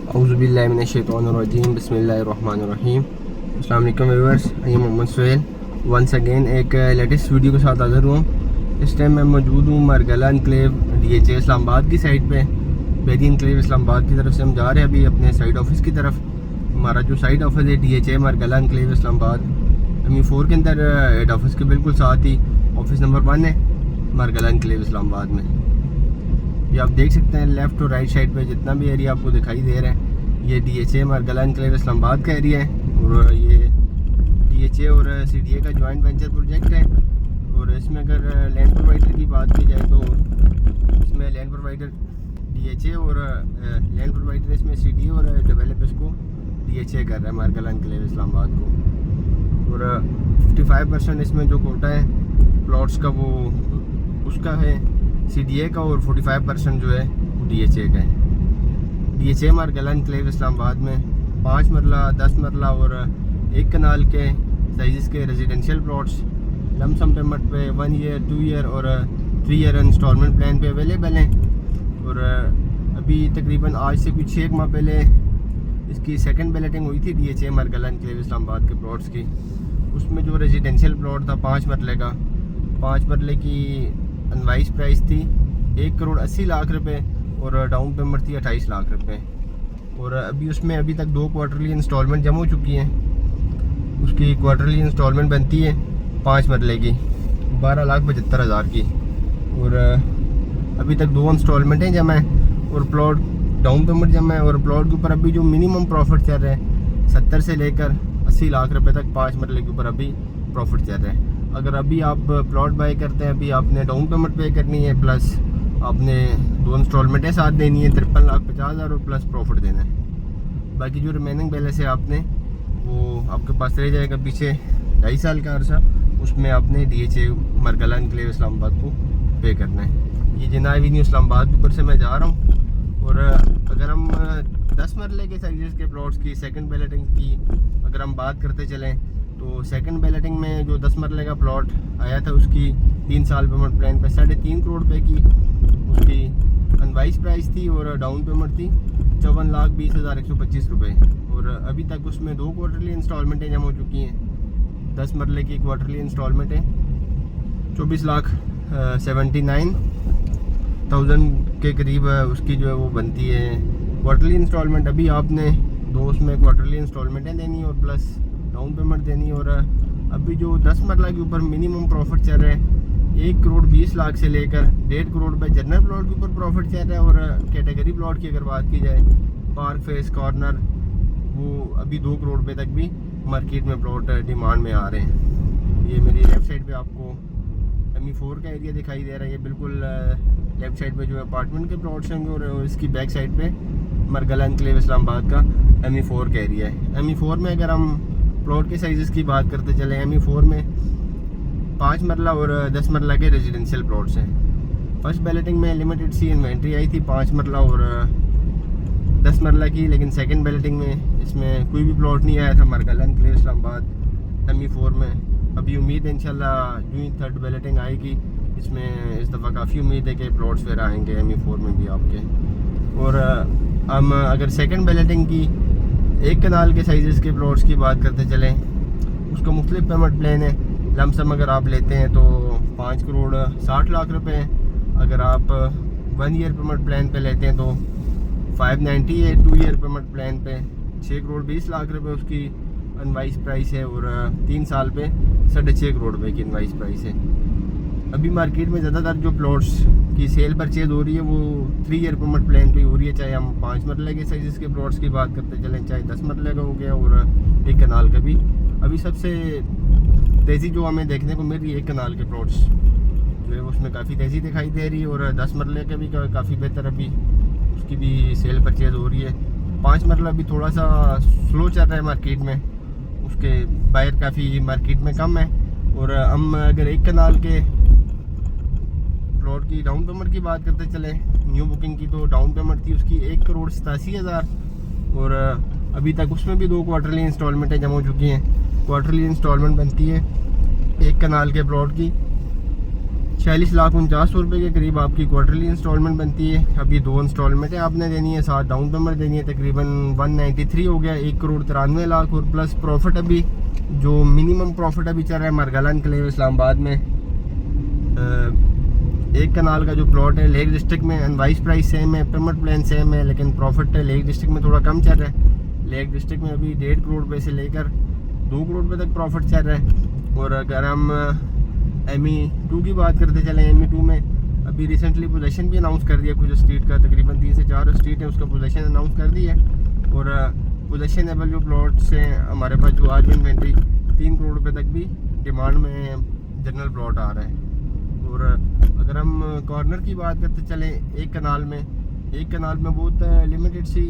औज़ुबिल्लाहिमिनश्शैतानिर्रजीम बिस्मिल्लाहिर्रहमानिर्रहीम। अस्सलाम वालेकुम viewers, I am Mohammad Suhail once again एक लेटेस्ट वीडियो के साथ हाज़िर हुआ। इस टाइम मैं मौजूद हूँ मारगला एनक्लेव DHA इस्लामाबाद की साइड पे। बेदी एनक्लेव इस्लामाबाद की तरफ से हम जा रहे हैं अभी अपने साइड ऑफिस की तरफ। हमारा जो साइड ऑफिस है DHA Margalla enclave Islamabad ME4 के अंदर हेड ऑफिस के बिल्कुल साथ ही ऑफिस नंबर 1 है मारगला एनक्लेव इस्लामाबाद में। ये आप देख सकते हैं लेफ़्ट और राइट साइड पे जितना भी एरिया आपको दिखाई दे रहा है ये DHA मारगला एनक्लेव इस्लामाबाद का एरिया है। और ये DHA और CDA का जॉइंट वेंचर प्रोजेक्ट है। और इसमें अगर लैंड प्रोवाइडर की बात की जाए तो इसमें लैंड प्रोवाइडर DHA और लैंड प्रोवाइडर इसमें CDA और डेवलपर्स को DHA कर रहा है मारगला एनक्लेव इस्लामाबाद को। और 55% इसमें जो कोटा है प्लॉट्स का वो उसका है CDA का, और 45% जो है वो DHA का है। DHA मारगला एनक्लेव इस्लामाबाद में 5 मरला 10 मरला और 1 कनाल के साइज़ के रेजिडेंशियल प्लॉट्स लमसम पेमेंट पे 1 ईयर 2 ईयर और 3 ईयर इंस्टॉलमेंट प्लान पे अवेलेबल हैं। और अभी तकरीबन आज से कुछ 6 माह पहले इसकी सेकंड बैलेटिंग हुई थी DHA मारगला एनक्लेव इस्लामाबाद के प्लॉट्स की। उसमें जो रेजिडेंशियल प्लॉट था 5 मरले का, 5 मरले की इनवाइस प्राइस थी 1,80,00,000 रुपये और डाउन पेमेंट थी 28 लाख रुपये। और अभी उसमें अभी तक 2 क्वार्टरली इंस्टॉलमेंट जमा हो चुकी हैं। उसकी क्वार्टरली इंस्टॉलमेंट बनती है 5 मरले की 12,75,000 की। और अभी तक 2 इंस्टॉलमेंट हैं जमा है और प्लॉट डाउन पेमेंट जमा है। और प्लॉट के ऊपर अभी जो मिनिमम प्रॉफिट चल रहा है 70 से लेकर 80 लाख रुपये तक 5 मरले के ऊपर अभी प्रॉफिट चल रहा है। अगर अभी आप प्लॉट बाय करते हैं अभी आपने डाउन पेमेंट पे करनी है, प्लस आपने 2 इंस्टॉलमेंटें साथ देनी है 53,50,000 और प्लस प्रॉफिट देना है। बाकी जो रिमेनिंग बैलेंस है आपने वो आपके पास रह जाएगा पीछे 2.5 साल का अर्सा, उसमें आपने DHA मारगला एनक्लेव इस्लामाबाद को पे करना है। ये जिना एवेन्यू इस्लामाबाद के ऊपर से मैं जा रहा हूँ। और अगर हम 10 मरले के साइज़ के प्लॉट्स की सेकंड बैलेटिंग की अगर हम बात करते चलें तो सेकंड बैलेटिंग में जो 10 मरले का प्लॉट आया था उसकी 3 साल पेमेंट प्लान पे 3.5 करोड़ रुपये की उसकी अनवाइस प्राइस थी और डाउन पेमेंट थी 54,20,125 रुपये। और अभी तक उसमें 2 क्वार्टरली इंस्टॉलमेंटें जमा हो चुकी हैं। 10 मरले की क्वार्टरली इंस्टॉलमेंट है 24,79,000 के करीब उसकी जो है वो बनती है क्वार्टरली इंस्टॉलमेंट। अभी आपने 2 उसमें क्वार्टरली इंस्टॉलमेंटें देनी और प्लस डाउन पेमेंट देनी। और अभी जो 10 मरला के ऊपर मिनिमम प्रॉफिट चल रहा है 1,20,00,000 से लेकर 1.5 करोड़ रुपये जनरल प्लॉट के ऊपर प्रॉफिट चल रहा है। और कैटेगरी प्लॉट की अगर बात की जाए पार्क फेस कॉर्नर वो अभी 2 करोड़ रुपये तक भी मार्केट में प्लॉट डिमांड में आ रहे हैं। ये मेरी लेफ़्ट साइड पे आपको ME4 का एरिया दिखाई दे रहा है। ये बिल्कुल लेफ़्ट साइड पे जो अपार्टमेंट के प्लॉट्स होंगे और इसकी बैक साइड पे मारगला एनक्लेव इस्लामाबाद का ME4 का एरिया है। ME4 में अगर हम प्लॉट के साइज़ की बात करते चले ME4 में 5 मरला और 10 मरला के रेजिडेंशियल प्लॉट्स हैं। फर्स्ट बैलेटिंग में लिमिटेड सी इन्वेंट्री आई थी 5 मरला और 10 मरला की, लेकिन सेकंड बैलेटिंग में इसमें कोई भी प्लॉट नहीं आया था मारगला एनक्लेव इस्लामाबाद ME4 में। अभी उम्मीद है इंशाल्लाह जो ही थर्ड बैलेटिंग आएगी इसमें इस दफ़ा काफ़ी उम्मीद है कि प्लॉट्स फिर आएंगे ME4 में भी आपके। और हम अगर सेकंड बैलेटिंग की 1 कनाल के साइज़ के प्लॉट्स की बात करते चलें उसका मुख्तलिफ पेमेंट प्लान है। लमसम अगर आप लेते हैं तो 5,60,00,000 रुपये। अगर आप 1 ईयर पेमेंट प्लान पे लेते हैं तो 590 है। 2 ईयर पेमेंट प्लान पे 6,20,00,000 रुपये उसकी इनवाइस प्राइस है। और 3 साल पे 6.5 करोड़ रुपये की इनवाइस प्राइस है। अभी मार्केट में ज़्यादातर जो प्लॉट्स की सेल परचेज हो रही है वो 3 ईयर पेमेंट प्लान पे हो रही है, चाहे हम 5 मरले के साइज़ के प्लॉट्स की बात करते चलें, चाहे 10 मरले का हो गया और 1 कनाल का भी। अभी सबसे तेज़ी जो हमें देखने को मिल रही है 1 कनाल के प्लॉट्स जो है उसमें काफ़ी तेज़ी दिखाई दे रही है। और 10 मरले का भी काफ़ी बेहतर अभी उसकी भी सेल परचेज हो रही है। 5 मरला भी थोड़ा सा स्लो चल रहा है मार्केट में, उसके बायर काफ़ी मार्केट में कम है। और हम अगर 1 कनाल के प्लॉट की डाउन पेमेंट की बात करते चलें न्यू बुकिंग की तो डाउन पेमेंट थी उसकी 1,87,000 और अभी तक उसमें भी 2 क्वार्टरली इंस्टॉलमेंटें जमा हो चुकी हैं। क्वार्टरली इंस्टॉलमेंट बनती है 1 कनाल के प्लॉट की 46,49,00,000 रुपये के करीब आपकी क्वार्टरली इंस्टॉलमेंट बनती है। अभी 2 इंस्टॉलमेंटें आपने देनी है, 7 डाउन पेमेंट देनी है, तकरीबन 193 हो गया, 1,93,00,000। और प्लस प्रॉफिट अभी जो मिनिमम प्रॉफिट अभी चल रहा है मरगला एनक्लेव इस्लामाबाद में, एक कनाल का जो प्लॉट है लेक डिस्ट्रिक्ट में, एनवाइस प्राइस सेम है, पेमेंट प्लान सेम है, लेकिन प्रॉफिट लेक डिस्ट्रिक्ट में थोड़ा कम चल रहा है। लेक डिस्ट्रिक्ट में अभी 1.5 करोड़ रुपये से लेकर 2 करोड़ रुपये तक प्रॉफिट चल रहा है। और अगर हम ME2 की बात करते चलें, ME2 में अभी रिसेंटली पोजीशन भी अनाउंस कर दिया कुछ स्ट्रीट का, तकरीबन 3 से 4 स्ट्रीट है, उसका पोजीशन अनाउंस कर दिया है। और पोजीशन एबल जो प्लॉट्स हैं हमारे पास, जो आज इन्वेंट्री 3 करोड़ रुपये तक भी डिमांड में जनरल प्लॉट आ रहा है। और अगर हम कॉर्नर की बात करते चलें, एक कनाल में बहुत लिमिटेड सी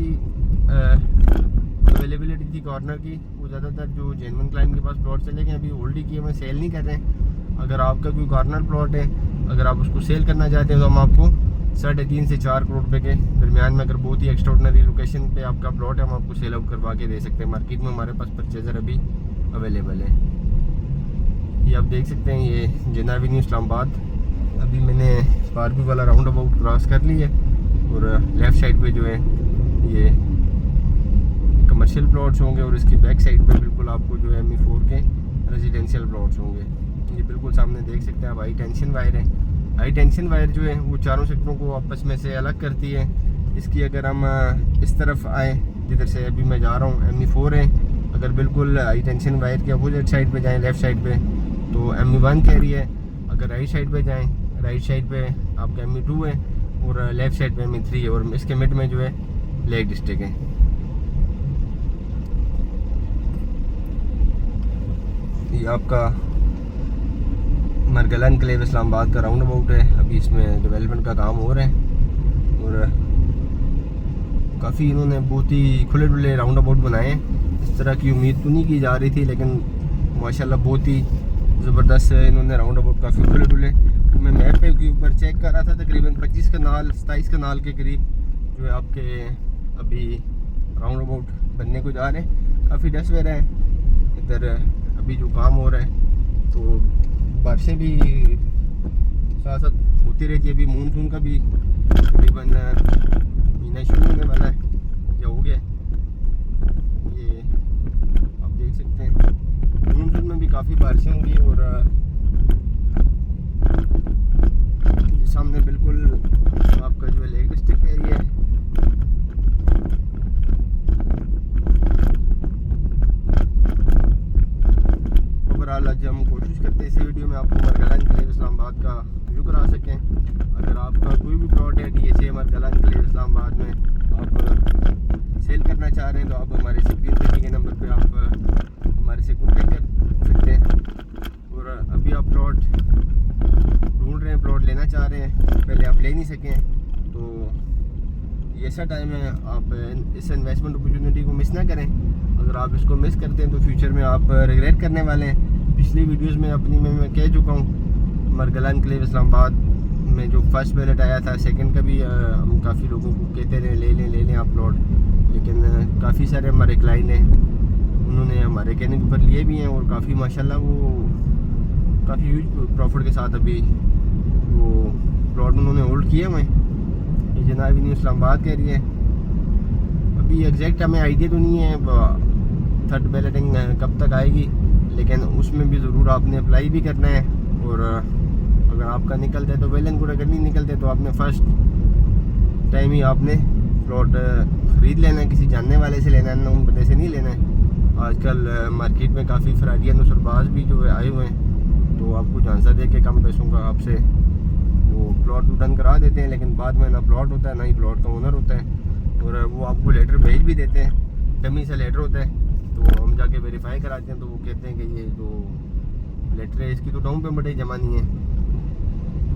अवेलेबिलिटी थी कॉर्नर की। वो ज़्यादातर जो जेन्युइन क्लाइंट के पास प्लॉट चले गए, अभी होल्ड ही किए हुए, सेल नहीं कर रहे हैं। अगर आपका कोई कॉर्नर प्लॉट है, अगर आप उसको सेल करना चाहते हैं तो हम आपको 3.5 से 4 करोड़ रुपये के दरमियान में, अगर बहुत ही एक्स्ट्राऑर्डिनरी लोकेशन पे आपका प्लॉट है, हम आपको सेल आउट करवा के दे सकते हैं। मार्केट में हमारे पास परचेज़र अभी अवेलेबल है। ये आप देख सकते हैं, ये जिन्ना एवेन्यू इस्लामाबाद। अभी मैंने स्पार्की वाला राउंड अबाउट क्रॉस कर ली है और लेफ़्ट साइड पे जो है ये कमर्शियल प्लॉट्स होंगे और इसकी बैक साइड पे बिल्कुल आपको जो है ME4 के रेजिडेंशियल प्लॉट्स होंगे। ये बिल्कुल सामने देख सकते हैं आप, हाई टेंशन वायर है। हाई टेंशन वायर जो है वो चारों सेक्टरों को आपस में से अलग करती है। इसकी अगर हम इस तरफ आए जिधर से अभी मैं जा रहा हूँ, ME4 है। अगर बिल्कुल हाई टेंशन वायर के अपोजिट साइड पे जाएँ, लेफ़्ट साइड पे, तो ME1 कह रही है। अगर राइट साइड पे जाएँ, राइट साइड पे आपका ME2 है और लेफ़्ट साइड पे ME3 है। और इसके मिड में जो है लेक डिस्ट्रिक्ट है। ये आपका मरगला एनक्लेव इस्लामाबाद का राउंड अबाउट है। अभी इसमें डेवलपमेंट का काम हो रहा है और काफ़ी इन्होंने बहुत ही खुले डुले राउंड अबाउट बनाए हैं। इस तरह की उम्मीद तो नहीं की जा रही थी, लेकिन माशाल्लाह बहुत ही ज़बरदस्त इन्होंने राउंड अबाउट काफ़ी खुले डुले। मैं मैप पे के ऊपर चेक कर रहा था, तकरीबन 25 कनाल 27 कनाल के करीब जो है आपके अभी राउंड अबाउट बनने को जा रहे हैं। काफ़ी डस्ट वगैरह है इधर अभी जो काम हो रहा है, तो बारिशें भी साथ साथ होती रहती है। अभी मानसून का भी तकरीबन महीना शुरू होने वाला है या हो गया। ये आप देख सकते हैं, मानसून में भी काफ़ी बारिशें होंगी। और सामने बिल्कुल आपका जो है लेक डिस्ट्रिक्ट एरिया है। ओवरऑल आज हम कोशिश करते हैं इसी वीडियो में आपको मरगला एनक्लेव इस्लामाबाद का व्यू करा सकें। अगर आपका कोई भी प्लॉट है DHA मरगला एनक्लेव इस्लामाबाद में, आप सेल करना चाह रहे हैं, तो आप हमारे स्क्रीन पे दिए गए नंबर पे आप हमारे से कॉन्टेक्ट कर सकते हैं। और अभी आप प्लॉट ढूंढ रहे हैं, प्लॉट लेना चाह रहे हैं, पहले आप ले नहीं सकें, तो ये ऐसा टाइम है आप इस इन्वेस्टमेंट अपॉर्चुनिटी को मिस ना करें। अगर आप इसको मिस करते हैं तो फ्यूचर में आप रिग्रेट करने वाले हैं। पिछली वीडियोस में अपनी में मैं कह चुका हूँ, मरगला एनक्लेव इस्लामाबाद में जो फर्स्ट बैलेट आया था, सेकंड का भी हम काफ़ी लोगों को कहते रहे ले लें आप प्लॉट, लेकिन काफ़ी सारे हमारे क्लाइंट हैं, उन्होंने हमारे कहने के ऊपर लिए भी हैं और काफ़ी माशाल्लाह वो काफ़ी ह्यूज प्रॉफिट के साथ अभी वो प्लॉट उन्होंने होल्ड किए हुए हैं। ये जिन्ना एवेन्यू इस्लामाबाद के एरिया है। अभी एग्जैक्ट हमें आइडिया तो नहीं है थर्ड बैलेटिंग कब तक आएगी, लेकिन उसमें भी ज़रूर आपने अप्लाई भी करना है। और अगर आपका निकलता है तो वेल एंड गुड, अगर नहीं निकलते तो आपने फर्स्ट टाइम ही आपने प्लॉट ख़रीद लेना है, किसी जानने वाले से लेना है, ना उन बंदे से नहीं लेना है। आजकल मार्केट में काफ़ी फरारिया नुसरबाज भी जो है आए हुए हैं, तो आपको झांसा दे के कम पैसों का आपसे वो प्लॉट डन करा देते हैं, लेकिन बाद में ना प्लॉट होता है ना ही प्लॉट का ओनर होता है। और वो आपको लेटर भेज भी देते हैं, डमी सा लेटर होता है, तो हम जाके वेरीफाई कराते हैं, तो वो कहते हैं कि ये जो लेटर है इसकी तो डाउन पेमेंट ही जमा नहीं है।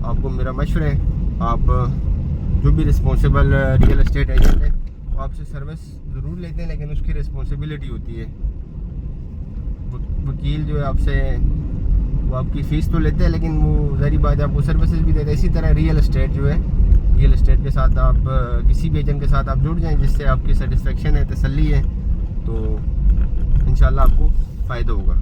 आपको मेरा मशवरा है, आप जो भी रिस्पॉन्सिबल रियल एस्टेट एजेंट है वो आपसे सर्विस ज़रूर लेते हैं, लेकिन उसकी रिस्पॉन्सिबिलिटी होती है। वकील जो है आपसे वो आपकी फ़ीस तो लेते हैं, लेकिन वो ज़ाहिर बात है आपको सर्विसेज भी देते हैं। इसी तरह रियल एस्टेट जो है, रियल एस्टेट के साथ आप किसी भी एजेंट के साथ आप जुड़ जाएं जिससे आपकी सेटिस्फेक्शन है, तसल्ली है, तो इंशाल्लाह आपको फ़ायदा होगा।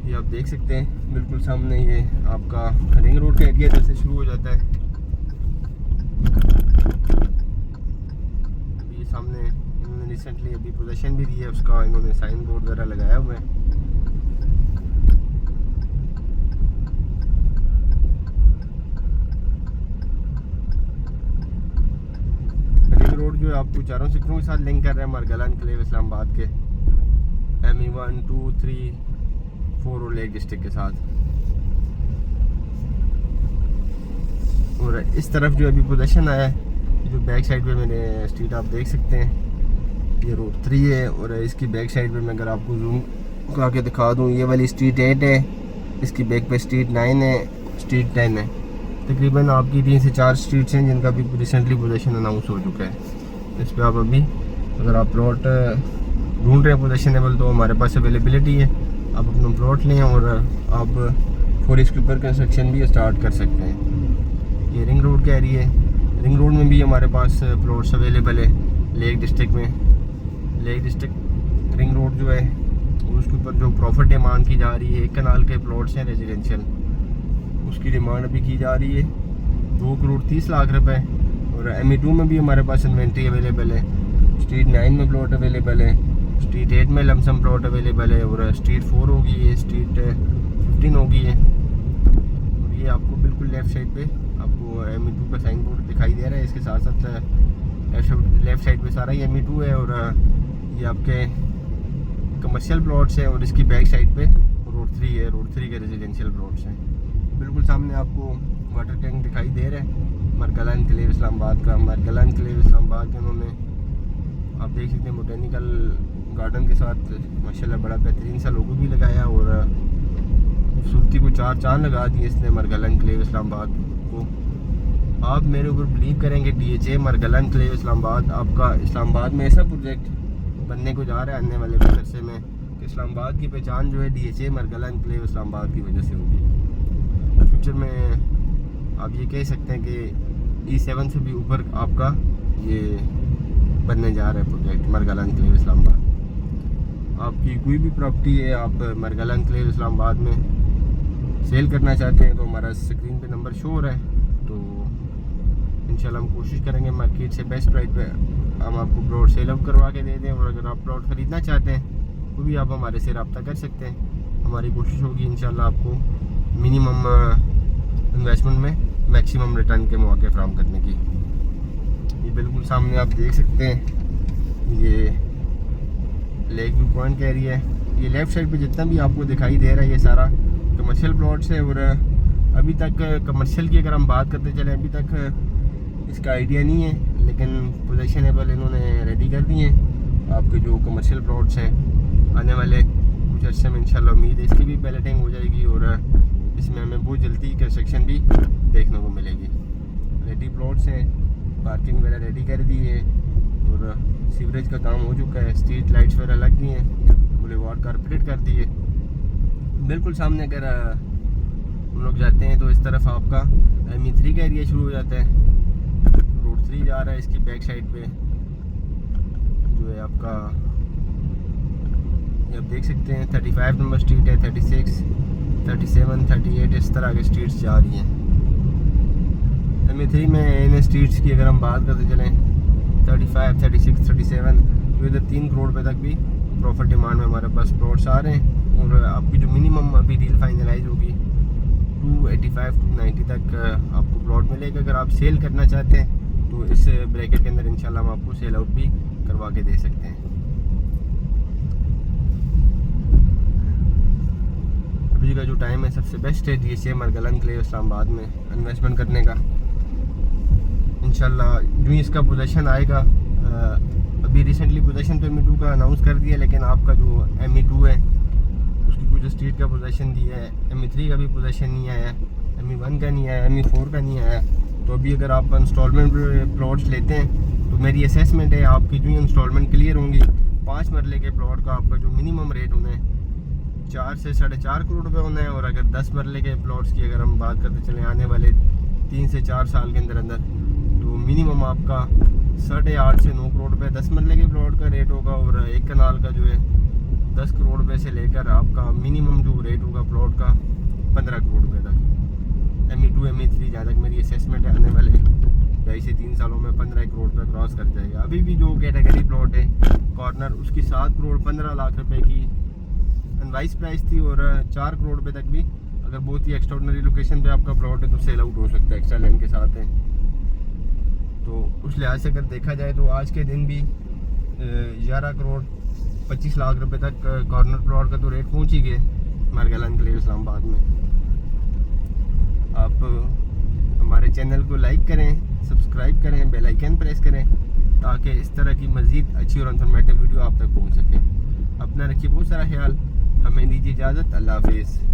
ये आप देख सकते हैं बिल्कुल सामने ये आपका रिंग रोड का एरिया जैसे शुरू हो जाता है। अभी सामने इन्होंने रिसेंटली अभी पोजीशन भी दी है, उसका इन्होंने साइन बोर्ड वगैरह लगाया हुआ है। रिंग रोड जो है आपको चारों सिखरों के साथ लिंक कर रहे हैं मरगला एनक्लेव इस्लामाबाद के ME 1, 2, 3, 4 और लेक डिस्ट्रिक्ट के साथ। और इस तरफ जो अभी पोजीशन आया है, जो बैक साइड पे मैंने स्ट्रीट आप देख सकते हैं, ये रोड 3 है। और इसकी बैक साइड पे मैं अगर आपको जूम करके दिखा दूँ, ये वाली स्ट्रीट 8 है, इसकी बैक पे स्ट्रीट 9 है, स्ट्रीट 10 है। तकरीबन आपकी 3 से 4 स्ट्रीट्स हैं जिनका भी रिसेंटली पोजीशन अनाउंस हो चुका है। इस पर आप अभी अगर आप प्लॉट ढूंढ रहे हैं पोजीशनेबल, तो हमारे पास अवेलेबिलिटी है, आप अपना प्लॉट लें और आप फॉर इसके ऊपर कंस्ट्रक्शन भी स्टार्ट कर सकते हैं। ये रिंग रोड का एरिया है, रिंग रोड में भी हमारे पास प्लॉट्स अवेलेबल है लेक डिस्ट्रिक्ट में। लेक डिस्ट्रिक्ट रिंग रोड जो है उसके ऊपर जो प्रॉफिट डिमांड की जा रही है, 1 कनाल के प्लॉट्स हैं रेजिडेंशियल, उसकी डिमांड अभी की जा रही है 2 करोड़ 30 लाख रुपए। और ME 2 में भी हमारे पास इन्वेंट्री अवेलेबल है, स्ट्रीट 9 में प्लॉट अवेलेबल है, स्ट्रीट 8 में लमसम प्लॉट अवेलेबल है, और स्ट्रीट 4 होगी है, स्ट्रीट 15 होगी है। और ये आपको बिल्कुल लेफ़्ट साइड पे आपको ME 2 का साइन बोर्ड दिखाई दे रहा है। इसके साथ साथ लेफ़्ट साइड पे सारा ही ME 2 है, और ये आपके कमर्शियल प्लॉट्स हैं। और इसकी बैक साइड पे रोड 3 है, रोड 3 के रेजिडेंशियल प्लॉट्स हैं। बिल्कुल सामने आपको वाटर टैंक दिखाई दे रहा है मरगला एनक्लेव इस्लामाबाद का। मरगला एनक्लेव इस्लामाबाद के उन्होंने आप देख सकते हैं बोटेनिकल गार्डन के साथ माशाल्लाह बड़ा बेहतरीन सा लोगो भी लगाया, और खूबसूरती को 4 चांद लगा दिए इसने मरगला एनक्लेव इस्लामाबाद को। आप मेरे ऊपर बिलीव करेंगे, DHA मरगला एनक्लेव इस्लामाबाद आपका इस्लामाबाद में ऐसा प्रोजेक्ट बनने को जा रहा है आने वाले कुछ अरसे में कि इस्लामाबाद की पहचान जो है DHA मरगला एनक्लेव इस्लामाबाद की वजह से होगी। फ्यूचर में आप ये कह सकते हैं कि E7 से भी ऊपर आपका ये बनने जा रहा है प्रोजेक्ट मरगला एनक्लेव इस्लामाबाद। आपकी कोई भी प्रॉपर्टी है, आप मरगला एनक्लेव इस्लामाबाद में सेल करना चाहते हैं, तो हमारा स्क्रीन पे नंबर शो हो रहा है। तो इंशाल्लाह हम कोशिश करेंगे मार्केट से बेस्ट प्राइस पे हम आपको प्लॉट सेल आउट करवा के दे दें। और अगर आप प्लॉट ख़रीदना चाहते हैं तो भी आप हमारे से रब्ता कर सकते हैं। हमारी कोशिश होगी इंशाल्लाह आपको मिनिमम इन्वेस्टमेंट में मैक्सिमम रिटर्न के मौके फराहम करने की। ये बिल्कुल सामने आप देख सकते हैं ये लेक व्यू पॉइंट का एरिया है। ये लेफ़्ट साइड पे जितना भी आपको दिखाई दे रहा है ये सारा कमर्शियल प्लॉट्स है। और अभी तक कमर्शियल की अगर हम बात करते चले, अभी तक इसका आइडिया नहीं है, लेकिन पोजीशनेबल इन्होंने रेडी कर दिए हैं आपके जो कमर्शियल प्लॉट्स हैं। आने वाले कुछ अर्से में इंशाल्लाह उम्मीद है इसकी भी बैलेटिंग हो जाएगी, और इसमें हमें बहुत जल्दी कंस्ट्रक्शन भी देखने को मिलेगी। रेडी प्लॉट्स हैं, पार्किंग वगैरह रेडी कर दी है, और सीवरेज का काम हो चुका है, स्ट्रीट लाइट्स वगैरह लग गई हैं, बुलेवार्ड कारपेटेड कर दी है। बिल्कुल सामने अगर हम लोग जाते हैं तो इस तरफ आपका ME 3 का एरिया शुरू हो जाता है। रोड 3 जा रहा है, इसकी बैक साइड पे जो है आपका ये आप देख सकते हैं 35 नंबर स्ट्रीट है, 36, 37, 38 इस तरह के स्ट्रीट्स जा रही हैं। ME 3 में इन स्ट्रीट्स की अगर हम बात करते चलें 35, 36, 37 जो इधर 3 करोड़ रुपये तक भी प्रॉफिट डिमांड में हमारे पास प्लॉट्स आ रहे हैं। और आपकी जो मिनिमम अभी डील फाइनलाइज होगी 285, 290 तक आपको प्लॉट मिलेगा। अगर आप सेल करना चाहते हैं तो इस ब्रैकेट के अंदर इंशाल्लाह हम आपको सेल आउट भी करवा के दे सकते हैं। अभी का जो टाइम है सबसे बेस्ट है DHA मरगला एनक्लेव इस्लामाबाद में इन्वेस्टमेंट करने का। इंशाल्लाह जो इसका पोजीशन आएगा, अभी रिसेंटली पोजीशन तो ME 2 का अनाउंस कर दिया, लेकिन आपका जो ME 2 है उसकी कुछ स्ट्रीट का पोजीशन दिया है, ME 3 का भी पोजीशन नहीं आया, ME 1 का नहीं आया, ME 4 का नहीं आया। तो अभी अगर आप इंस्टॉलमेंट प्लॉट्स लेते हैं तो मेरी असेसमेंट है आपकी जो इंस्टॉलमेंट क्लियर होंगी 5 मरले के प्लॉट का आपका जो मिनिमम रेट होना है 4 से 4.5 करोड़ रुपये होना है। और अगर 10 मरले के प्लॉट्स की अगर हम बात करते चलें आने वाले 3 से 4 साल के अंदर तो मिनिमम आपका 8.5 से 9 करोड़ रुपये 10 मरले के प्लॉट का रेट होगा। और 1 कनाल का जो है 10 करोड़ रुपये से लेकर आपका मिनिमम जो रेट होगा प्लॉट का 15 करोड़ रुपये तक। ME2 ME3 जहाँ तक मेरी असेसमेंट है आने वाले 2 से 3 सालों में 15 करोड़ रुपये क्रॉस कर जाएगा। अभी भी जो कैटेगरी प्लॉट है कॉर्नर उसकी 7 करोड़ 15 लाख रुपए की अनवाइस प्राइस थी और 4 करोड़ रुपये तक भी अगर बहुत ही एक्स्ट्राऑर्डिनरी लोकेशन पे आपका प्लॉट है तो सेल आउट हो सकता है, एक्स्ट्रा लैंड के साथ है। तो उस लिहाज से अगर देखा जाए तो आज के दिन भी 11 करोड़ 25 लाख रुपए तक कॉर्नर प्लॉट का तो रेट पहुंच ही गए मारगला एनक्लेव इस्लामाबाद में। आप हमारे चैनल को लाइक करें, सब्सक्राइब करें, बेल आइकन प्रेस करें ताकि इस तरह की मज़ीद अच्छी और इन्फॉर्मेटिव वीडियो आप तक पहुंच सके। अपना रखिए बहुत सारा ख्याल, हमें दीजिए इजाज़त, अल्लाह हाफिज़।